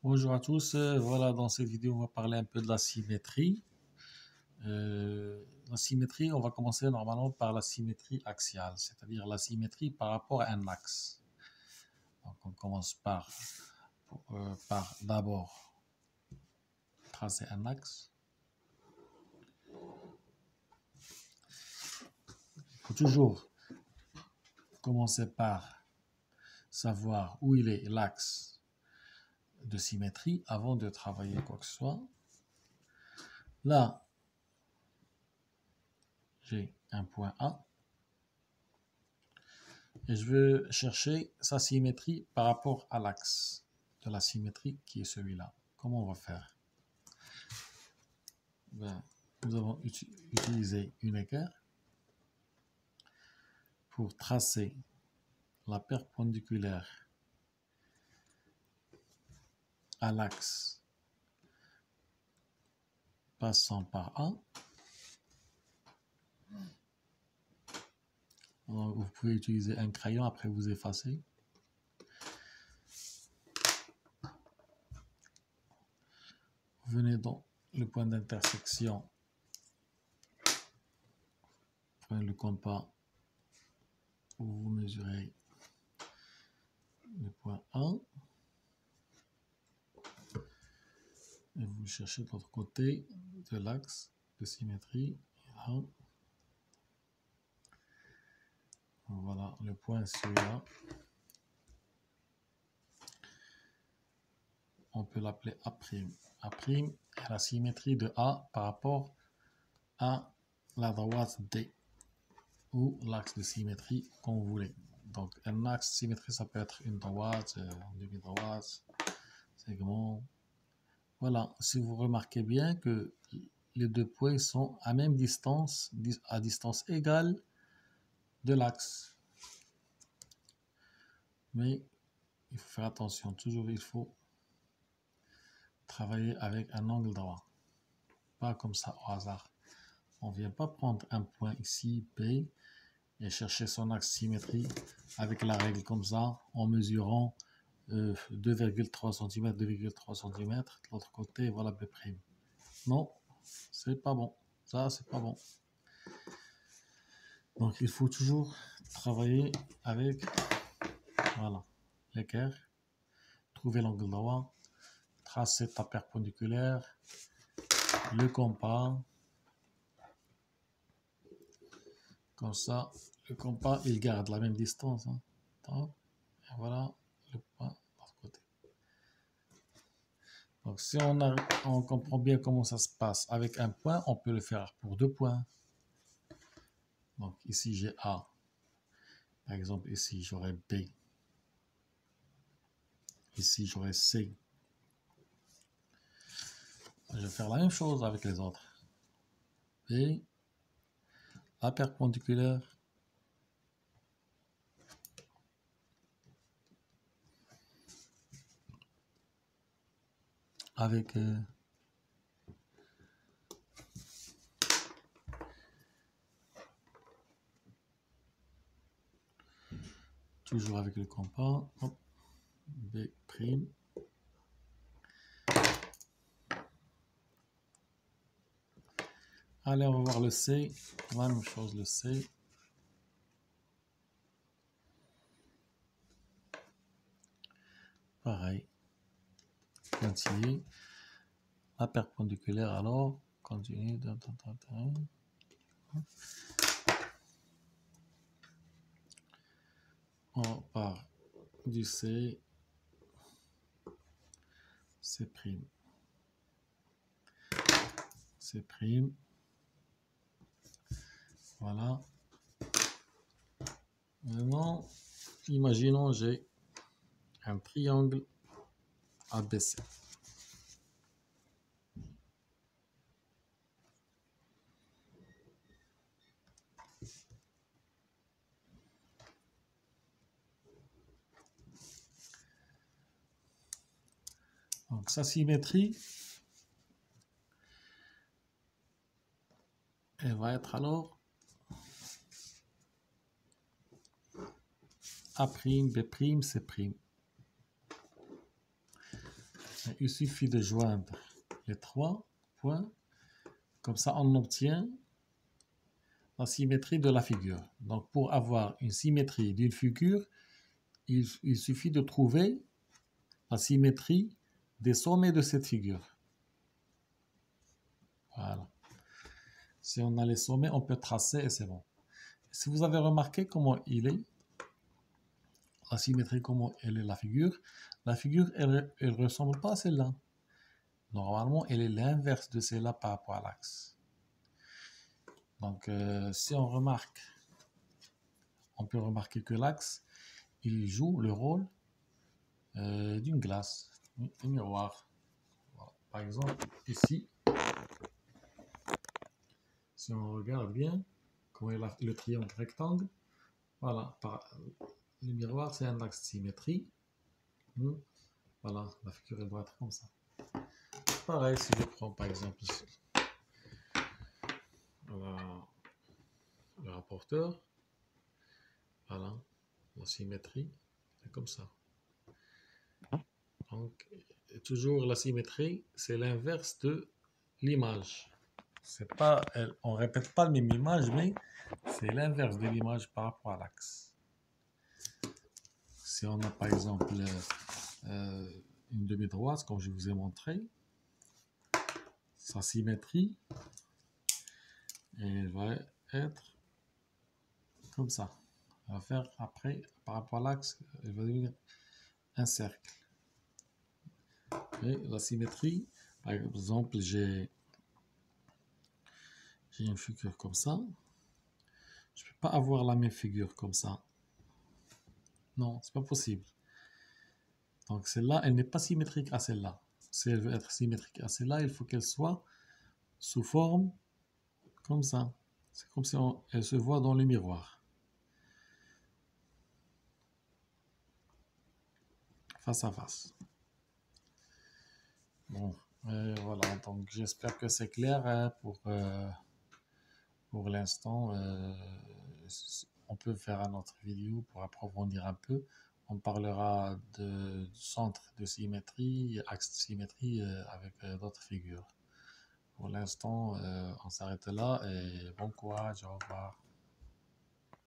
Bonjour à tous, voilà dans cette vidéo on va parler un peu de la symétrie. La symétrie, on va commencer normalement par la symétrie axiale, c'est-à-dire la symétrie par rapport à un axe. Donc on commence par d'abord tracer un axe. Il faut toujours commencer par savoir où il est l'axe de symétrie avant de travailler quoi que ce soit. Là, j'ai un point A et je veux chercher sa symétrie par rapport à l'axe de la symétrie qui est celui-là. Comment on va faire? Nous avons utilisé une équerre pour tracer la perpendiculaire à l'axe passant par A. Alors, vous pouvez utiliser un crayon, après vous effacez. Vous venez dans le point d'intersection, prenez le compas où vous mesurez le point A. Et vous cherchez de l'autre côté de l'axe de symétrie. Là. Voilà, le point est celui-là. On peut l'appeler A'. A' est la symétrie de A par rapport à la droite D, ou l'axe de symétrie, comme vous voulez. Donc, un axe de symétrie, ça peut être une droite, une demi-droite, segment. Voilà, si vous remarquez bien que les deux points sont à même distance, à distance égale de l'axe. Mais il faut faire attention, toujours il faut travailler avec un angle droit, pas comme ça au hasard. On ne vient pas prendre un point ici, P, et chercher son axe symétrie avec la règle comme ça, en mesurant 2,3 cm, 2,3 cm, de l'autre côté, voilà B'. Non, c'est pas bon. Ça, c'est pas bon. Donc, il faut toujours travailler avec, voilà, l'équerre, trouver l'angle droit, tracer ta perpendiculaire, le compas. Comme ça, le compas, il garde la même distance. Hein. Et voilà le point de l'autre côté. Donc, si on comprend bien comment ça se passe avec un point, on peut le faire pour deux points. Donc, ici, j'ai A. Par exemple, ici, j'aurai B. Ici, j'aurai C. Je vais faire la même chose avec les autres. B, la perpendiculaire, avec toujours avec le compas. Hop, B'. Allez, on va voir le C. La même chose, le C. Pareil. Pointillé. La perpendiculaire, alors, continue. On part du C. C'. C'. Voilà. Maintenant, imaginons j'ai un triangle ABC. Donc sa symétrie, elle va être alors A', B', C'. il suffit de joindre les 3 points. Comme ça, on obtient la symétrie de la figure. Donc, pour avoir une symétrie d'une figure, il suffit de trouver la symétrie des sommets de cette figure. Voilà. Si on a les sommets, on peut tracer et c'est bon. Si vous avez remarqué comment il est, la symétrie, comment elle est la figure, elle ne ressemble pas à celle-là. Normalement, elle est l'inverse de celle-là par rapport à l'axe. Donc, si on remarque, on peut remarquer que l'axe, il joue le rôle d'une glace, un miroir. Voilà. Par exemple, ici, si on regarde bien, comment est le triangle rectangle, voilà, le miroir, c'est un axe de symétrie. Voilà, la figure, elle doit être comme ça. Pareil, si je prends par exemple ici, le rapporteur, voilà, la symétrie, c'est comme ça. Donc, toujours la symétrie, c'est l'inverse de l'image. C'est pas, on ne répète pas la même image, mais c'est l'inverse de l'image par rapport à l'axe. Si on a par exemple une demi-droite, comme je vous ai montré, sa symétrie, elle va être comme ça. On va faire après, par rapport à l'axe, elle va devenir un cercle. Et la symétrie, par exemple, j'ai une figure comme ça. Je ne peux pas avoir la même figure comme ça. Non, c'est pas possible. Donc celle-là, elle n'est pas symétrique à celle-là. Si elle veut être symétrique à celle-là, il faut qu'elle soit sous forme comme ça. C'est comme si elle se voit dans le miroir. Face à face. Bon, voilà. Donc j'espère que c'est clair hein, pour l'instant. On peut faire une autre vidéo pour approfondir un peu. On parlera du centre de symétrie, axe de symétrie avec d'autres figures. Pour l'instant, on s'arrête là et bon courage, au revoir.